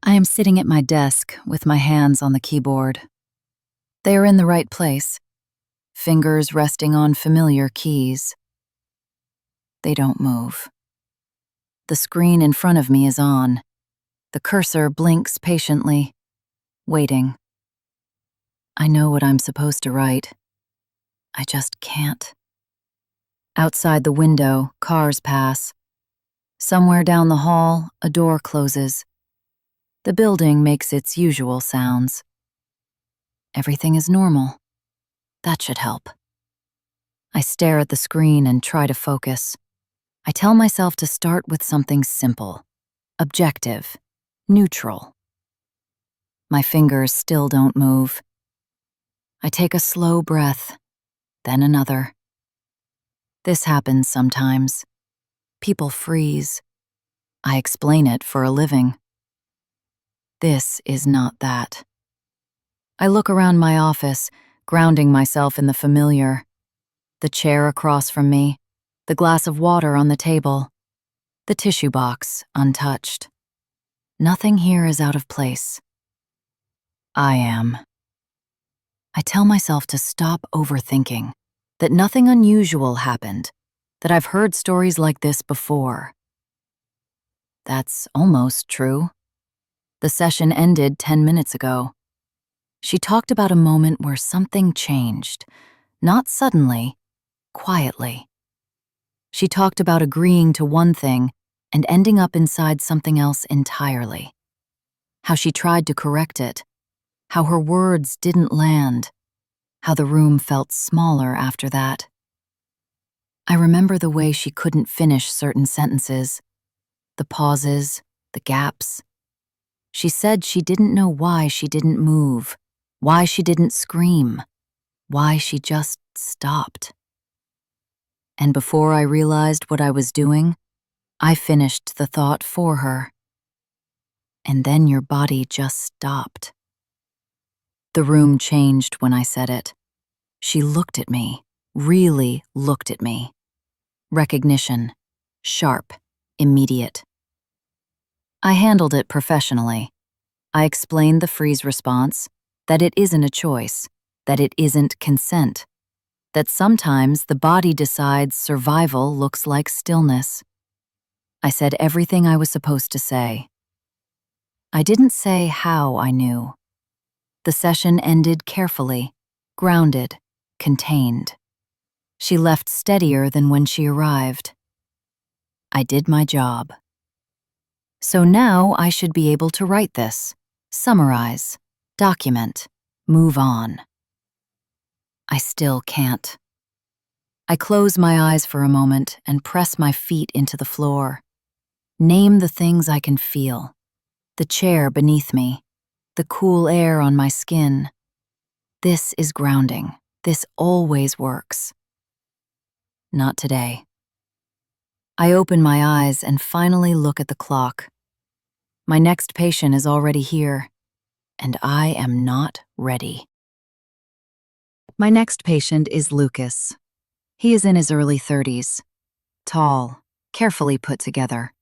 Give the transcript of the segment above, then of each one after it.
I am sitting at my desk with my hands on the keyboard. They are in the right place, fingers resting on familiar keys. They don't move. The screen in front of me is on. The cursor blinks patiently, waiting. I know what I'm supposed to write. I just can't. Outside the window, cars pass. Somewhere down the hall, a door closes. The building makes its usual sounds. Everything is normal. That should help. I stare at the screen and try to focus. I tell myself to start with something simple, objective, neutral. My fingers still don't move. I take a slow breath, then another. This happens sometimes. People freeze. I explain it for a living. This is not that. I look around my office, grounding myself in the familiar. The chair across from me, the glass of water on the table, the tissue box untouched. Nothing here is out of place. I am. I tell myself to stop overthinking, that nothing unusual happened, that I've heard stories like this before. That's almost true. The session ended 10 minutes ago. She talked about a moment where something changed, not suddenly, quietly. She talked about agreeing to one thing and ending up inside something else entirely. How she tried to correct it, how her words didn't land, how the room felt smaller after that. I remember the way she couldn't finish certain sentences, the pauses, the gaps. She said she didn't know why she didn't move, why she didn't scream, why she just stopped. And before I realized what I was doing, I finished the thought for her. And then your body just stopped. The room changed when I said it. She looked at me, really looked at me. Recognition, sharp, immediate. I handled it professionally. I explained the freeze response, that it isn't a choice, that it isn't consent, that sometimes the body decides survival looks like stillness. I said everything I was supposed to say. I didn't say how I knew. The session ended carefully, grounded, contained. She left steadier than when she arrived. I did my job. So now I should be able to write this, summarize, document, move on. I still can't. I close my eyes for a moment and press my feet into the floor. Name the things I can feel. The chair beneath me, the cool air on my skin. This is grounding. This always works. Not today. I open my eyes and finally look at the clock. My next patient is already here, and I am not ready. My next patient is Lucas. He is in his early 30s, tall, carefully put together.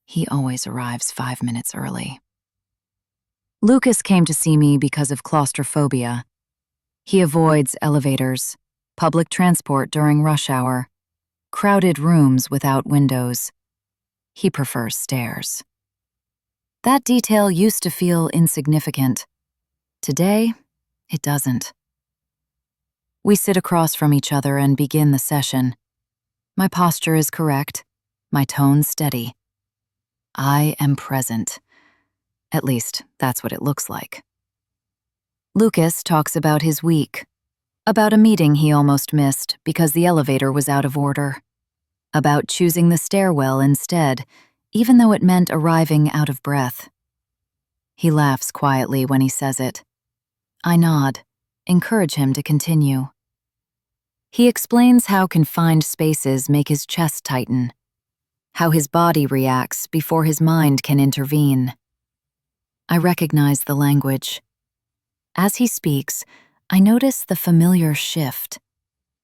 He always arrives 5 minutes early. Lucas came to see me because of claustrophobia. He avoids elevators, public transport during rush hour, crowded rooms without windows. He prefers stairs. That detail used to feel insignificant. Today, it doesn't. We sit across from each other and begin the session. My posture is correct, my tone steady. I am present. At least, that's what it looks like. Lucas talks about his week, about a meeting he almost missed because the elevator was out of order, about choosing the stairwell instead, even though it meant arriving out of breath. He laughs quietly when he says it. I nod, encourage him to continue. He explains how confined spaces make his chest tighten, how his body reacts before his mind can intervene. I recognize the language. As he speaks, I notice the familiar shift,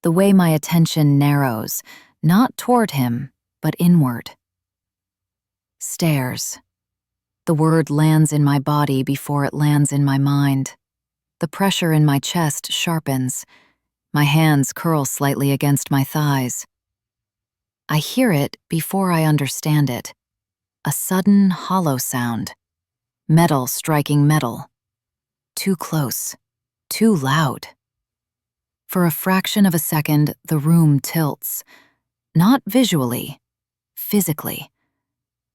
the way my attention narrows, not toward him, but inward. Stairs. The word lands in my body before it lands in my mind. The pressure in my chest sharpens. My hands curl slightly against my thighs. I hear it before I understand it. A sudden, hollow sound. Metal striking metal. Too close. Too loud. For a fraction of a second, the room tilts. Not visually, physically.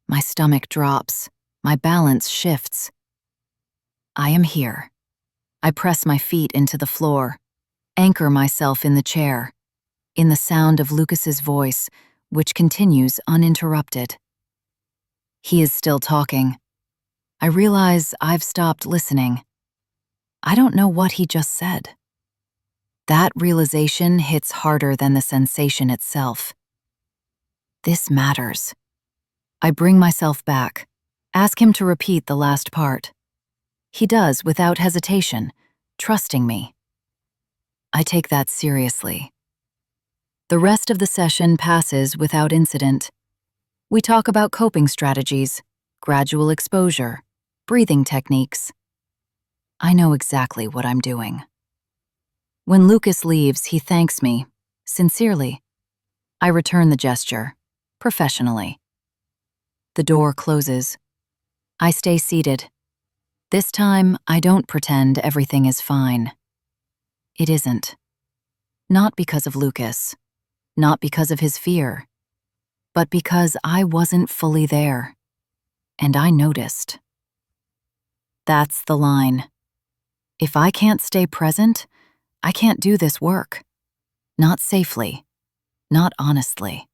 My stomach drops. My balance shifts. I am here. I press my feet into the floor, anchor myself in the chair, in the sound of Lucas's voice, which continues uninterrupted. He is still talking. I realize I've stopped listening. I don't know what he just said. That realization hits harder than the sensation itself. This matters. I bring myself back, ask him to repeat the last part. He does without hesitation, trusting me. I take that seriously. The rest of the session passes without incident. We talk about coping strategies, gradual exposure, breathing techniques. I know exactly what I'm doing. When Lucas leaves, he thanks me, sincerely. I return the gesture, professionally. The door closes. I stay seated. This time, I don't pretend everything is fine. It isn't. Not because of Lucas, not because of his fear, but because I wasn't fully there, and I noticed. That's the line. If I can't stay present, I can't do this work. Not safely, not honestly.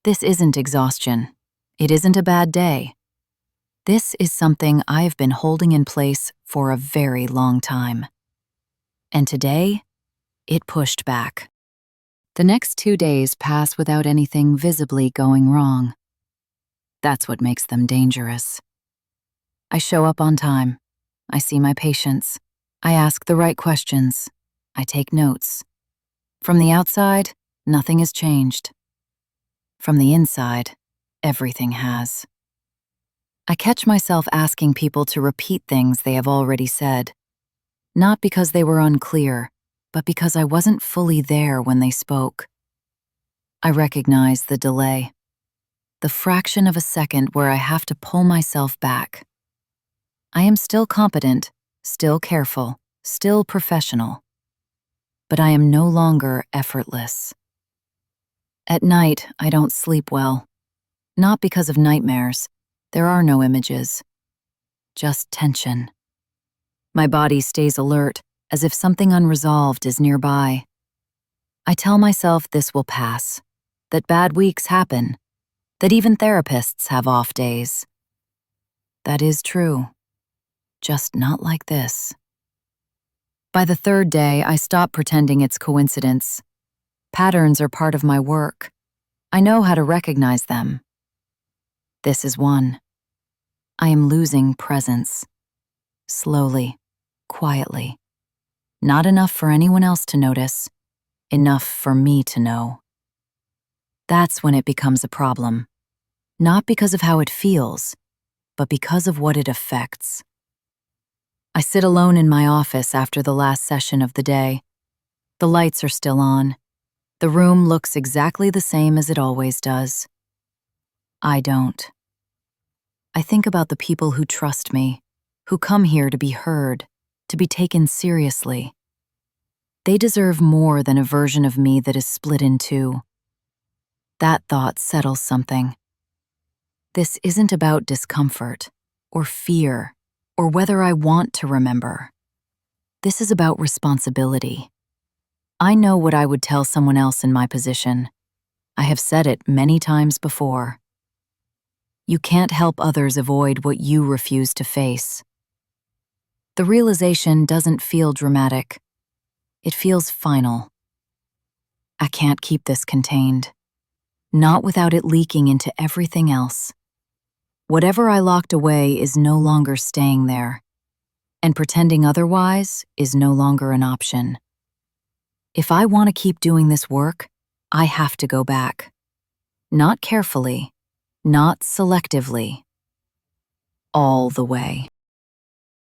This isn't exhaustion. It isn't a bad day. This is something I've been holding in place for a very long time. And today, it pushed back. The next 2 days pass without anything visibly going wrong. That's what makes them dangerous. I show up on time. I see my patients. I ask the right questions. I take notes. From the outside, nothing has changed. From the inside, everything has. I catch myself asking people to repeat things they have already said, not because they were unclear, but because I wasn't fully there when they spoke. I recognize the delay, the fraction of a second where I have to pull myself back. I am still competent, still careful, still professional, but I am no longer effortless. At night, I don't sleep well, not because of nightmares. There are no images, just tension. My body stays alert, as if something unresolved is nearby. I tell myself this will pass, that bad weeks happen, that even therapists have off days. That is true, just not like this. By the third day, I stop pretending it's coincidence. Patterns are part of my work. I know how to recognize them. This is one. I am losing presence. Slowly, quietly. Not enough for anyone else to notice, enough for me to know. That's when it becomes a problem. Not because of how it feels, but because of what it affects. I sit alone in my office after the last session of the day. The lights are still on. The room looks exactly the same as it always does. I don't. I think about the people who trust me, who come here to be heard, to be taken seriously. They deserve more than a version of me that is split in two. That thought settles something. This isn't about discomfort, or fear, or whether I want to remember. This is about responsibility. I know what I would tell someone else in my position. I have said it many times before. You can't help others avoid what you refuse to face. The realization doesn't feel dramatic. It feels final. I can't keep this contained. Not without it leaking into everything else. Whatever I locked away is no longer staying there, and pretending otherwise is no longer an option. If I want to keep doing this work, I have to go back. Not carefully, not selectively, all the way.